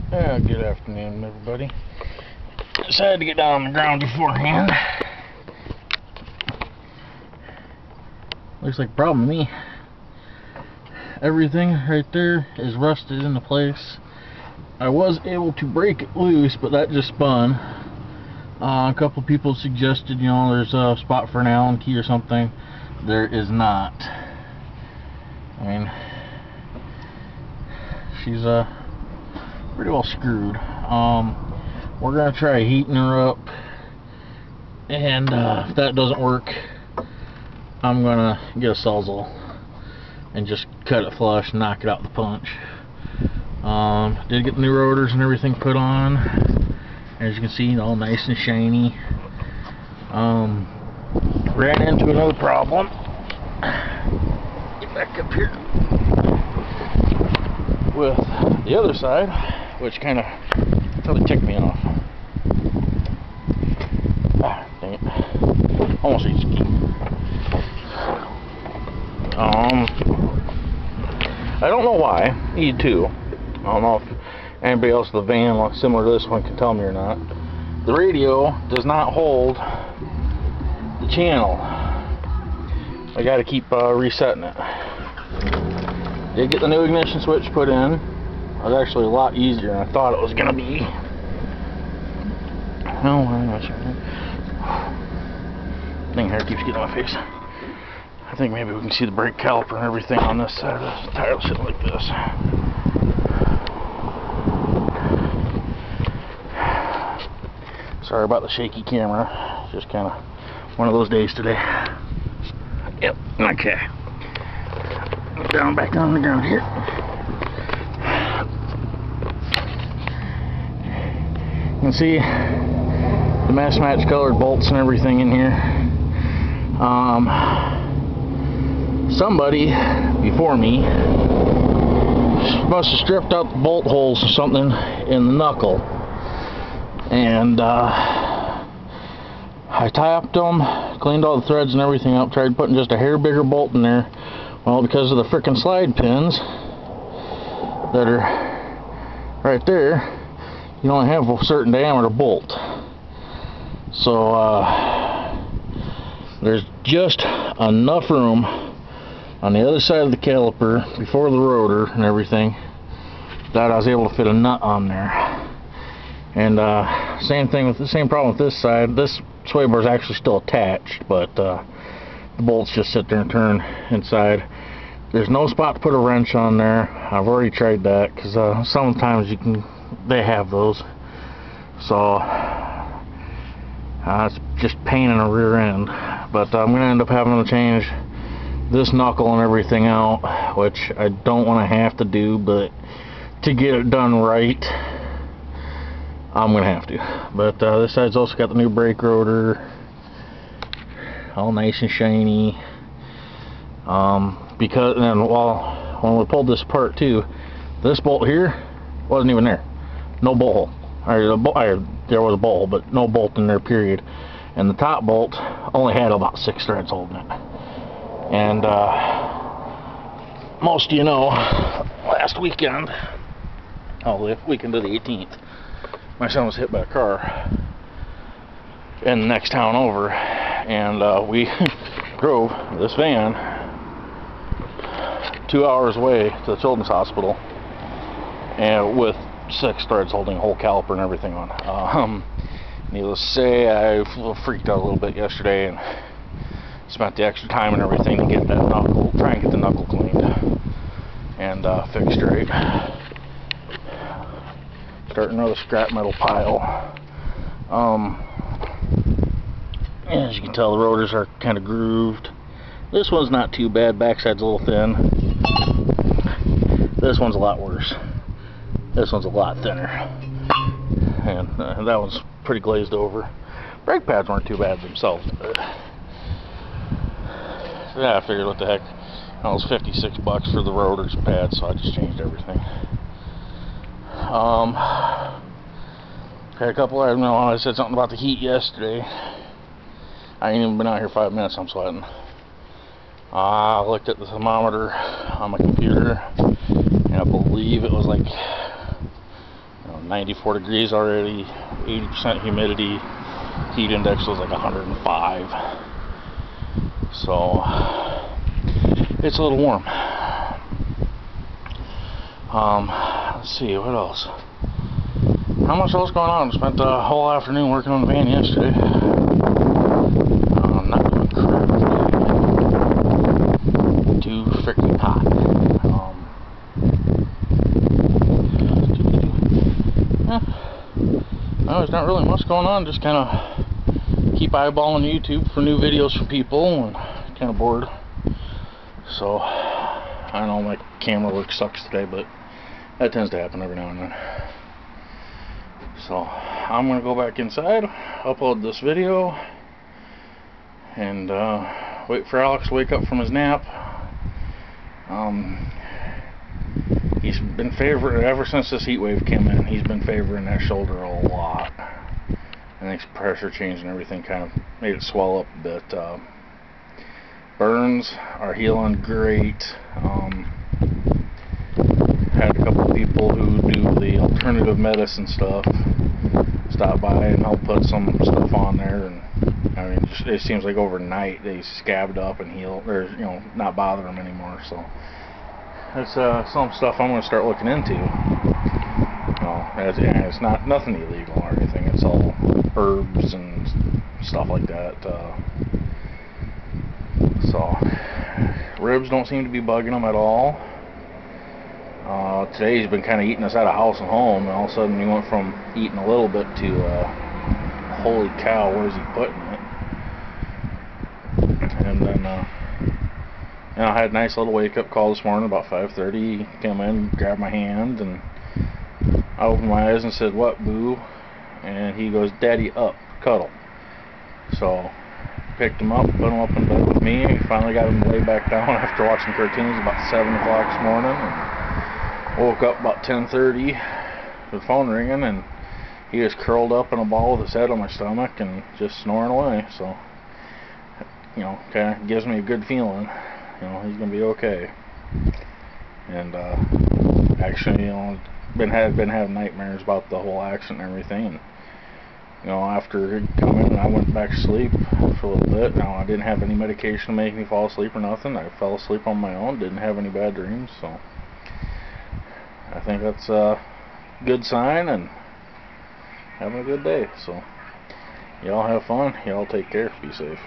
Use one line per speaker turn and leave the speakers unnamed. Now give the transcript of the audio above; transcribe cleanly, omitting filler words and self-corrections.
Good afternoon, everybody. Decided to get down on the ground beforehand. Looks like a problem to me. Everything right there is rusted into place. I was able to break it loose, but that just spun. A couple people suggested, there's a spot for an Allen key or something. There is not. I mean, she's pretty well screwed. We're gonna try heating her up, and if that doesn't work, I'm gonna get a Sawzall and just cut it flush and knock it out with the punch. Did get the new rotors and everything put on, as you can see, all nice and shiny. Ran into another problem. Get back up here with the other side, which kind of really ticked me off. Dang it. Almost reached the key. I don't know why. E2. I don't know if anybody else with a van similar to this one can tell me or not. The radio does not hold the channel. I got to keep resetting it. Did get the new ignition switch put in. It was actually a lot easier than I thought it was going to be. Oh, I'm not sure. Thing here keeps getting on my face. I think maybe we can see the brake caliper and everything on this side of the tire shit like this. Sorry about the shaky camera. Just kind of one of those days today. Yep, okay. Back on the ground here. You can see the match colored bolts and everything in here. Somebody before me must have stripped out the bolt holes or something in the knuckle, and I tapped them, cleaned all the threads and everything up, tried putting just a hair bigger bolt in there. Well, because of the frickin' slide pins that are right there, you only have a certain diameter bolt. So there's just enough room on the other side of the caliper before the rotor and everything that I was able to fit a nut on there. And same problem with this side. This sway bar is actually still attached, but the bolts just sit there and turn inside. There's no spot to put a wrench on there. I've already tried that, because sometimes they have those. So it's just pain in the rear end. But I'm going to end up having to change this knuckle and everything out, which I don't want to have to do, but to get it done right, I'm going to have to. But this side's also got the new brake rotor, all nice and shiny. Because when we pulled this apart too, this bolt here wasn't even there. No bolt hole. There was a bolt hole, but no bolt in there, period. And the top bolt only had about 6 threads holding it. And most of you know, last weekend, the weekend of the 18th, my son was hit by a car in the next town over, and we drove this van 2 hours away to the children's hospital, and with 6 threads holding a whole caliper and everything on. Needless to say, I freaked out a little bit yesterday and spent the extra time and everything to get that knuckle, try and get the knuckle cleaned and fixed right. Start another scrap metal pile. As you can tell, the rotors are kind of grooved. This one's not too bad. Backside's a little thin. This one's a lot worse. This one's a lot thinner, and that one's pretty glazed over. Brake pads weren't too bad themselves, but yeah, I figured what the heck. It was $56 for the rotors and pads, so I just changed everything. Had a couple. I said something about the heat yesterday. I ain't even been out here 5 minutes. I'm sweating. I looked at the thermometer on my computer, and I believe it was like 94 degrees already, 80% humidity, heat index was like 105. So it's a little warm. Let's see, what else? Not much else going on. Spent the whole afternoon working on the van yesterday. Not doing crap. Too freaking hot. No, there's not really much going on. Just kind of keep eyeballing YouTube for new videos from people, and kind of bored. So I know my camera work sucks today, but that tends to happen every now and then. So I'm gonna go back inside, upload this video, and wait for Alex to wake up from his nap. He's been favoring, ever since this heat wave came in, he's been favoring that shoulder a lot. I think pressure change and everything kind of made it swell up a bit. Burns are healing great. Had a couple of people who do the alternative medicine stuff stop by and help put some stuff on there, and I mean, it seems like overnight they scabbed up and healed, or not bother them anymore. So that's some stuff I'm going to start looking into. It's not nothing illegal or anything. It's all herbs and stuff like that. So ribs don't seem to be bugging them at all. Today he's been kind of eating us out of house and home, and all of a sudden he went from eating a little bit to holy cow, where's he putting it? And then I had a nice little wake up call this morning about 5:30. He came in, grabbed my hand, and I opened my eyes and said, "What, boo?" And he goes, "Daddy, up, cuddle." So picked him up, put him up in bed with me, and finally got him to lay back down after watching cartoons about 7 o'clock this morning. And woke up about 10:30 with the phone ringing, and he was curled up in a ball with his head on my stomach and just snoring away. So kind of gives me a good feeling. He's gonna be okay. And actually, been having nightmares about the whole accident and everything. And after he come in, I went back to sleep for a little bit. Now, I didn't have any medication to make me fall asleep or nothing. I fell asleep on my own. Didn't have any bad dreams. So I think that's a good sign, and having a good day. So y'all have fun. Y'all take care. Be safe.